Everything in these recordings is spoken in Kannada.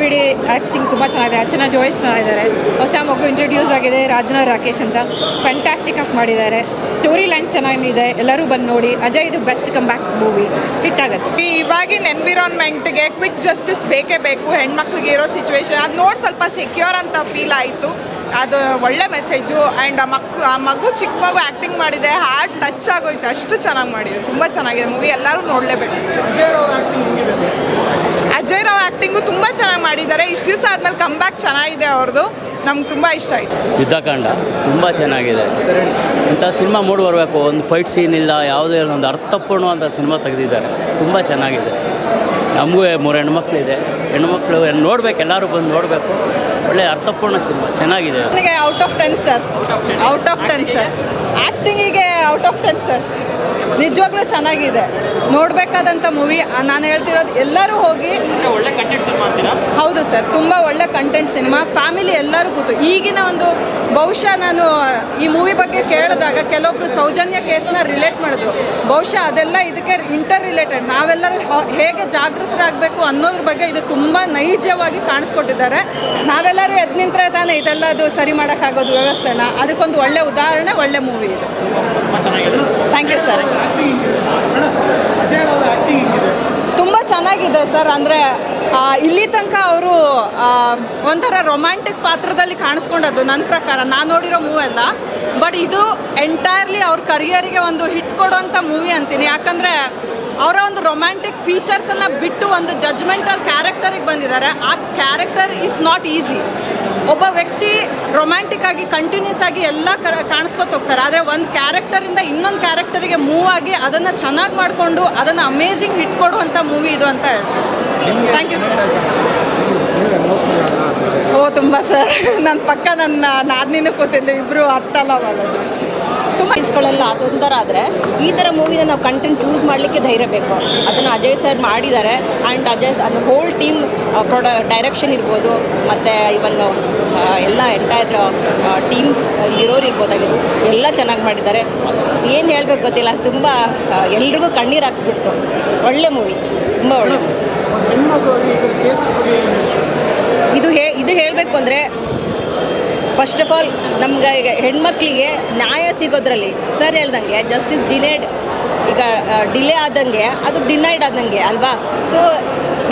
ಬಿಡಿ ಆ್ಯಕ್ಟಿಂಗ್ ತುಂಬ ಚೆನ್ನಾಗಿದೆ. ಅರ್ಚನಾ ಜೋಯಿಸ್ ಚೆನ್ನಾಗಿದ್ದಾರೆ. ಹೊಸ ಮಗು ಇಂಟ್ರೊಡ್ಯೂಸ್ ಆಗಿದೆ, ರಾಜ್ನ ರಾಕೇಶ್ ಅಂತ. ಫ್ಯಾಂಟಾಸ್ಟಿಕ್ ಆಗಿ ಮಾಡಿದ್ದಾರೆ. ಸ್ಟೋರಿ ಲೈನ್ ಚೆನ್ನಾಗಿದೆ. ಎಲ್ಲರೂ ಬಂದು ನೋಡಿ. ಅಜಯ್ ಇದು best come back movie, hit ಆಗುತ್ತೆ. ಇವಾಗಿನ ಎನ್ವಿರಾನ್ಮೆಂಟ್ಗೆ ಕ್ವಿಕ್ ಜಸ್ಟಿಸ್ ಬೇಕೇ ಬೇಕು. ಹೆಣ್ಮಕ್ಳಿಗೆ ಇರೋ ಸಿಚುವೇಶನ್ ಅದು ನೋಡಿ ಸ್ವಲ್ಪ ಸೆಕ್ಯೂರ್ ಅಂತ ಫೀಲ್ ಆಯಿತು. ಅದು ಒಳ್ಳೆ ಮೆಸೇಜು. ಆ್ಯಂಡ್ ಆ ಮಗು ಚಿಕ್ಕ ಮಗು ಆ್ಯಕ್ಟಿಂಗ್ ಮಾಡಿದೆ, ಹಾರ್ಟ್ ಟಚ್ ಆಗೋಯ್ತು. ಅಷ್ಟು ಚೆನ್ನಾಗಿ ಮಾಡಿದೆ. ತುಂಬ ಚೆನ್ನಾಗಿದೆ ಮೂವಿ, ಎಲ್ಲರೂ ನೋಡಲೇಬೇಕು. ಅಜಯ್ ರಾವ್ ಆ್ಯಕ್ಟಿಂಗು ತುಂಬ ಚೆನ್ನಾಗಿ ಮಾಡಿದ್ದಾರೆ. ಇಷ್ಟು ದಿವಸ ಆದಮೇಲೆ ಕಮ್ ಬ್ಯಾಕ್ ಚೆನ್ನಾಗಿದೆ ಅವ್ರದ್ದು. ನಮ್ಗೆ ತುಂಬ ಇಷ್ಟ ಆಯಿತು. ಯುದ್ಧಕಾಂಡ ತುಂಬ ಚೆನ್ನಾಗಿದೆ. ಇಂಥ ಸಿನಿಮಾ ಮೂಡಿ ಬರಬೇಕು. ಒಂದು ಫೈಟ್ ಸೀನ್ ಇಲ್ಲ, ಯಾವುದೇ ಒಂದು ಅರ್ಥಪೂರ್ಣವಾದ ಸಿನಿಮಾ ತೆಗೆದಿದ್ದಾರೆ. ತುಂಬ ಚೆನ್ನಾಗಿದೆ. ನಮಗೂ 3 ಹೆಣ್ಮಕ್ಳಿದೆ. ಹೆಣ್ಮಕ್ಳು ನೋಡಬೇಕು, ಎಲ್ಲರೂ ಬಂದು ನೋಡಬೇಕು. ಒಳ್ಳೆ ಅರ್ಥಪೂರ್ಣ ಸಿನಿಮಾ ಚೆನ್ನಾಗಿದೆ. ನನಗೆ out of 10 sir. Out of 10 sir. ಆ್ಯಕ್ಟಿಂಗಿಗೆ ಔಟ್ ಆಫ್ 10 ಸರ್. ನಿಜವಾಗ್ಲೂ ಚೆನ್ನಾಗಿದೆ, ನೋಡಬೇಕಾದಂಥ ಮೂವಿ. ನಾನು ಹೇಳ್ತಿರೋದು ಎಲ್ಲರೂ ಹೋಗಿ. ಒಳ್ಳೆ ಕಂಟೆಂಟ್ ಸಿನಿಮಾ ಅಂತೀರಾ? ಹೌದು ಸರ್, ತುಂಬ ಒಳ್ಳೆ ಕಂಟೆಂಟ್ ಸಿನಿಮಾ. ಫ್ಯಾಮಿಲಿ ಎಲ್ಲರೂ ಕೂತು ಈಗಿನ ಒಂದು ಬಹುಶಃ ನಾನು ಈ ಮೂವಿ ಬಗ್ಗೆ ಕೇಳಿದಾಗ ಕೆಲವೊಬ್ರು ಸೌಜನ್ಯ ಕೇಸ್ನ ರಿಲೇಟ್ ಮಾಡಿದ್ರು. ಬಹುಶಃ ಅದೆಲ್ಲ ಇದಕ್ಕೆ ಇಂಟರ್ ರಿಲೇಟೆಡ್. ನಾವೆಲ್ಲರೂ ಹೇಗೆ ಜಾಗೃತರಾಗಬೇಕು ಅನ್ನೋದ್ರ ಬಗ್ಗೆ ಇದು ತುಂಬ ನೈಜವಾಗಿ ಕಾಣಿಸ್ಕೊಟ್ಟಿದ್ದಾರೆ. ನಾವೆಲ್ಲರೂ ಎದ್ದು ನಿಂತರೆ ತಾನೇ ಇದೆಲ್ಲ ಅದು ಸರಿ ಮಾಡೋಕ್ಕಾಗೋದು ವ್ಯವಸ್ಥೆನ. ಅದಕ್ಕೊಂದು ಒಳ್ಳೆ ಉದಾಹರಣೆ, ಒಳ್ಳೆ ಮೂವಿ ಇದು. Thank you sir. ತುಂಬ ಚೆನ್ನಾಗಿದೆ ಸರ್. ಅಂದರೆ ಇಲ್ಲಿ ತನಕ ಅವರು ಒಂಥರ ರೊಮ್ಯಾಂಟಿಕ್ ಪಾತ್ರದಲ್ಲಿ ಕಾಣಿಸ್ಕೊಂಡದ್ದು ನನ್ನ ಪ್ರಕಾರ ನಾನು ನೋಡಿರೋ ಮೂವಿ ಅಲ್ಲ. ಬಟ್ ಇದು ಎಂಟೈರ್ಲಿ ಅವ್ರ ಕರಿಯರಿಗೆ ಒಂದು ಹಿಟ್ ಕೊಡುವಂಥ ಮೂವಿ ಅಂತೀನಿ. ಯಾಕಂದರೆ ಅವರ ಒಂದು ರೊಮ್ಯಾಂಟಿಕ್ ಫೀಚರ್ಸನ್ನು ಬಿಟ್ಟು ಒಂದು ಜಜ್ಮೆಂಟಲ್ ಕ್ಯಾರೆಕ್ಟರಿಗೆ ಬಂದಿದ್ದಾರೆ. ಆ ಕ್ಯಾರೆಕ್ಟರ್ ಈಸ್ ನಾಟ್ ಈಸಿ. ಒಬ್ಬ ವ್ಯಕ್ತಿ ರೊಮ್ಯಾಂಟಿಕ್ ಆಗಿ ಕಂಟಿನ್ಯೂಸ್ ಆಗಿ ಎಲ್ಲ ಕಾಣಿಸ್ಕೊತ ಹೋಗ್ತಾರೆ. ಆದರೆ ಒಂದು ಕ್ಯಾರೆಕ್ಟರಿಂದ ಇನ್ನೊಂದು ಕ್ಯಾರೆಕ್ಟರಿಗೆ ಮೂವ್ ಆಗಿ ಅದನ್ನು ಚೆನ್ನಾಗಿ ಮಾಡಿಕೊಂಡು ಅದನ್ನು ಅಮೇಝಿಂಗ್ ಹಿಟ್ ಕೊಡುವಂಥ ಮೂವಿ ಇದು ಅಂತ ಹೇಳ್ತೀನಿ. Thank you sir. ತುಂಬ ಸರ್. ನನ್ನ ಪಕ್ಕ ನನ್ನ ನಾದಿನಿನೂ ಕೂತಿದ್ದೆ, ಇಬ್ಬರು ಹತ್ತಲ್ಲ ಮಾಡೋದು. ತುಂಬ ಇಸ್ಕೊಳ್ಳಲ್ಲ. ಅದೊಂಥರ ಆದರೆ ಈ ಥರ ಮೂವಿನ ನಾವು ಕಂಟೆಂಟ್ ಚೂಸ್ ಮಾಡಲಿಕ್ಕೆ ಧೈರ್ಯ ಬೇಕು. ಅದನ್ನು ಅಜಯ್ ಸರ್ ಮಾಡಿದ್ದಾರೆ. ಆ್ಯಂಡ್ ಅಜಯ್ ಅದು ಹೋಲ್ ಟೀಮ್ ಡೈರೆಕ್ಷನ್ ಇರ್ಬೋದು, ಮತ್ತು ಇವನ್ ಎಲ್ಲ ಎಂಟೈರ್ ಟೀಮ್ಸ್ ಇರೋರು ಇರ್ಬೋದಾಗಿದ್ದು ಎಲ್ಲ ಚೆನ್ನಾಗಿ ಮಾಡಿದ್ದಾರೆ. ಏನು ಹೇಳಬೇಕು ಗೊತ್ತಿಲ್ಲ, ತುಂಬ ಎಲ್ರಿಗೂ ಕಣ್ಣೀರು ಹಾಕ್ಸ್ಬಿಡ್ತು. ಒಳ್ಳೆ ಮೂವಿ, ತುಂಬ ಒಳ್ಳೆ. ಇದು ಹೇಳಬೇಕು ಅಂದರೆ ಫಸ್ಟ್ ಆಫ್ ಆಲ್ ನಮ್ಗೆ ಈಗ ಹೆಣ್ಮಕ್ಳಿಗೆ ನ್ಯಾಯ ಸಿಗೋದ್ರಲ್ಲಿ ಸರ್ ಹೇಳ್ದಂಗೆ ಜಸ್ಟಿಸ್ ಡಿನೇಡ್. ಈಗ ಡಿಲೇ ಆದಂಗೆ ಅದು ಡಿನೈಡ್ ಆದಂಗೆ ಅಲ್ವಾ. ಸೊ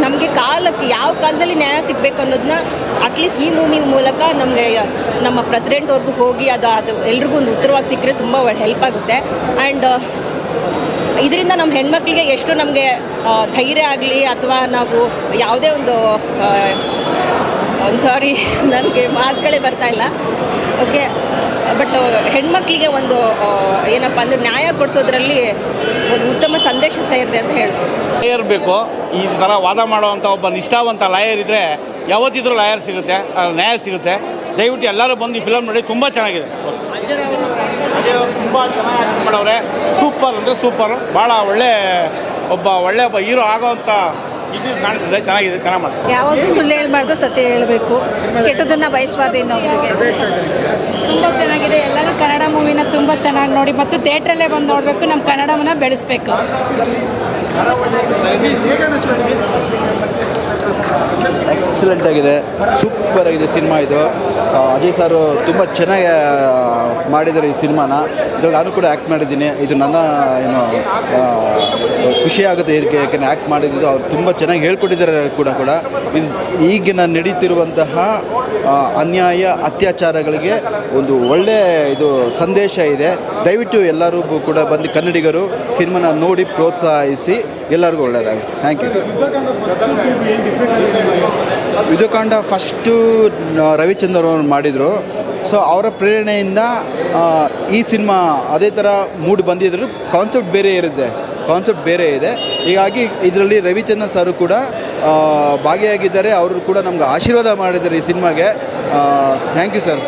ನಮಗೆ ಕಾಲಕ್ಕೆ ಯಾವ ಕಾಲದಲ್ಲಿ ನ್ಯಾಯ ಸಿಗಬೇಕು ಅನ್ನೋದನ್ನ ಅಟ್ಲೀಸ್ಟ್ ಈ ಮೂವಿ ಮೂಲಕ ನಮಗೆ ನಮ್ಮ ಪ್ರೆಸಿಡೆಂಟ್ವರೆಗೂ ಹೋಗಿ ಅದು ಎಲ್ರಿಗೂ ಒಂದು ಉತ್ತರವಾಗಿ ಸಿಕ್ಕರೆ ತುಂಬ ಹೆಲ್ಪ್ ಆಗುತ್ತೆ. ಆ್ಯಂಡ್ ಇದರಿಂದ ನಮ್ಮ ಹೆಣ್ಮಕ್ಳಿಗೆ ಎಷ್ಟು ನಮಗೆ ಧೈರ್ಯ ಆಗಲಿ ಅಥವಾ ನಾವು ಯಾವುದೇ ಒಂದು ಸಾರಿ ನನಗೆ ಮಾತುಗಳೇ ಬರ್ತಾಯಿಲ್ಲ. ಓಕೆ, ಬಟ್ ಹೆಣ್ಮಕ್ಳಿಗೆ ಒಂದು ಏನಪ್ಪ ಅಂದರೆ ನ್ಯಾಯ ಕೊಡಿಸೋದ್ರಲ್ಲಿ ಒಂದು ಉತ್ತಮ ಸಂದೇಶ ಸೇರಿದೆ ಅಂತ ಹೇಳ್ಬೋದು. ಲಾಯರ್ ಬೇಕು. ಈ ಥರ ವಾದ ಮಾಡುವಂಥ ಒಬ್ಬ ನಿಷ್ಠಾವಂತ ಲಾಯರ್ ಇದ್ದರೆ ಯಾವತ್ತಿದ್ರೂ ಲಾಯರ್ ಸಿಗುತ್ತೆ, ನ್ಯಾಯ ಸಿಗುತ್ತೆ. ದಯವಿಟ್ಟು ಎಲ್ಲರೂ ಬಂದು ಈ ಫಿಲಮ್ ನೋಡಿ, ತುಂಬ ಚೆನ್ನಾಗಿದೆ. ಅಜಯ್ ಅವರು ತುಂಬ ಚೆನ್ನಾಗಿ ಆ್ಯಕ್ಟ್ ಮಾಡವ್ರೆ. ಸೂಪರ್ ಅಂದರೆ ಸೂಪರು. ಭಾಳ ಒಳ್ಳೆ ಒಬ್ಬ ಹೀರೋ ಆಗೋವಂಥ ಇದು ಕಾಣಿಸ್ತಿದೆ. ಚೆನ್ನಾಗಿದೆ, ಚೆನ್ನಾಗಿ ಮಾಡ್ತಾರೆ. ಯಾವತ್ತೂ ಸುಳ್ಳು ಹೇಳ್ಬಾರ್ದು, ಸತ್ಯ ಹೇಳಬೇಕು. ಕೆಟ್ಟದನ್ನು ಬಯಸಬಾರ್ದು ಇನ್ನೊಬ್ಬರಿಗೆ. ತುಂಬ ಚೆನ್ನಾಗಿದೆ. ಎಲ್ಲರೂ ಕನ್ನಡ ಮೂವಿನ ತುಂಬ ಚೆನ್ನಾಗಿ ನೋಡಿ ಮತ್ತು ಥಿಯೇಟ್ರಲ್ಲೇ ಬಂದು ನೋಡಬೇಕು. ನಮ್ಮ ಕನ್ನಡವನ್ನು ಬೆಳೆಸಬೇಕು. ಎಕ್ಸಲೆಂಟ್ ಆಗಿದೆ, ಸೂಪರ್ ಆಗಿದೆ ಸಿನಿಮಾ ಇದು. ಅಜಯ್ ಸಾರು ತುಂಬ ಚೆನ್ನಾಗಿ ಮಾಡಿದ್ದಾರೆ ಈ ಸಿನಿಮಾನ. ಇದ್ರಲ್ಲಿ ನಾನು ಕೂಡ ಆ್ಯಕ್ಟ್ ಮಾಡಿದ್ದೀನಿ. ಇದು ನನ್ನ ಖುಷಿ ಆಗುತ್ತೆ ಇದಕ್ಕೆ, ಯಾಕೆಂದರೆ ಆ್ಯಕ್ಟ್ ಮಾಡಿದ್ದು ಅವ್ರು ತುಂಬ ಚೆನ್ನಾಗಿ ಹೇಳ್ಕೊಟ್ಟಿದ್ದಾರೆ ಕೂಡ. ಇದು ಈಗಿನ ನಡೀತಿರುವಂತಹ ಅನ್ಯಾಯ ಅತ್ಯಾಚಾರಗಳಿಗೆ ಒಂದು ಒಳ್ಳೆಯ ಇದು ಸಂದೇಶ ಇದೆ. ದಯವಿಟ್ಟು ಎಲ್ಲರೂ ಕೂಡ ಬಂದು ಕನ್ನಡಿಗರು ಸಿನಿಮಾನ ನೋಡಿ ಪ್ರೋತ್ಸಾಹಿಸಿ ಎಲ್ಲರಿಗೂ ಒಳ್ಳೆಯದಾಗಲಿ. Thank you. Yuddhakaanda first Ravichandran ಅವರು ಮಾಡಿದರು. ಸೊ ಅವರ ಪ್ರೇರಣೆಯಿಂದ ಈ ಸಿನಿಮಾ ಅದೇ ಥರ ಮೂಡ್ ಬಂದಿದ್ರು. ಕಾನ್ಸೆಪ್ಟ್ ಬೇರೆ ಇದೆ. ಹೀಗಾಗಿ ಇದರಲ್ಲಿ ರವಿಚಂದ್ರನ್ ಸರ್ ಕೂಡ ಭಾಗಿಯಾಗಿದ್ದಾರೆ. ಅವರು ಕೂಡ ನಮ್ಗೆ ಆಶೀರ್ವಾದ ಮಾಡಿದ್ದಾರೆ ಈ ಸಿನಿಮಾಗೆ. Thank you sir.